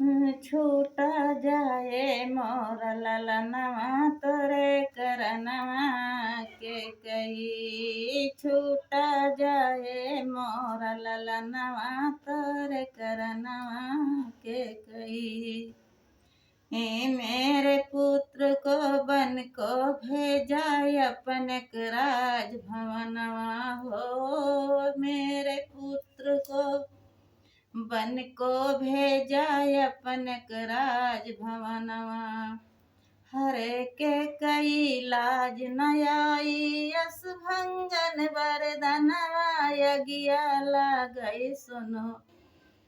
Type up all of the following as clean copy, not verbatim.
छूटा जाए मोर ललनवा तोरे करनवा के कही। छूटा जाए मोर ललनवा तोरे करनवा के कही। हे मेरे पुत्र को बन को भेजा अपन राज भवनवा हो। मेरे पुत्र को बन को भेजा अपन राज भवनवा। हरे के कई लाज न आई यस भंगन वरदनवा। यज्ञा लागई सुनो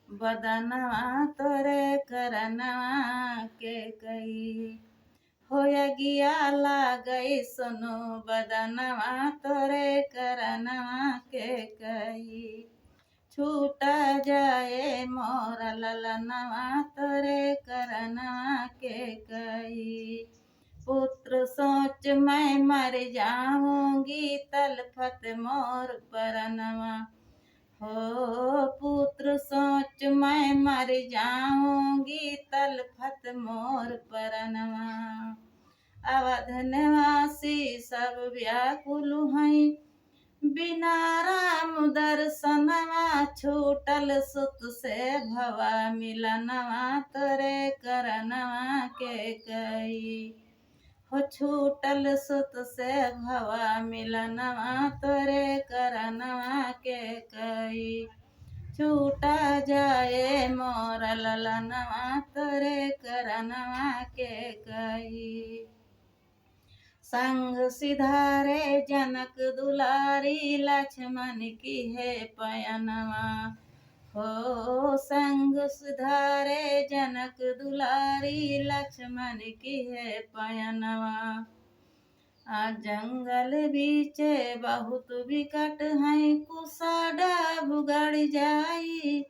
बदनवा तोरे करनवा के कही। हो यज्ञा लागई सुनो बदनवा तोरे करनवा के कही। छूटा जाए मोर ललनवा तोरे करनवा के कही। पुत्र सोच मैं मर जाऊंगी तलफत मोर परनवा हो। पुत्र सोच मैं मर जाऊंगी तलफत मोर परनवा। अवध निवासी सब व्याकुल हैं बिना राम दर्शनवा। छूटल सुत से भवा मिलनवा तोरे करनवा के कही। हो छूटल सुत से भवा मिलनवा तोरे करनवा के कही। छूटा जाए मोर ललनवा तोरे करनवा के कही। संग सिधारे जनक दुलारी लक्ष्मण की है पयनवा हो। संग सिधारे जनक दुलारी लक्ष्मण की है पयनवा। जंगल बीचे बहुत विकट है कुसाडा बुगड़ जाई।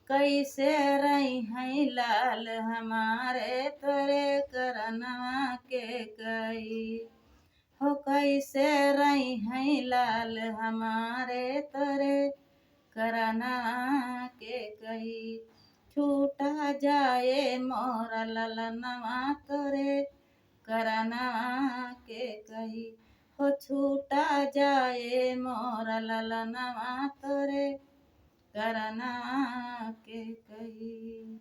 कैसे रही है लाल हमारे तोरे करनवा के कही। हो कैसे रही है लाल हमारे तोरे करनवा के कही। छूटा जाए मोर ललनवा तोरे करनवा के कही। हो छूटा जाए मोर ललनवा तोरे करनवा के कही।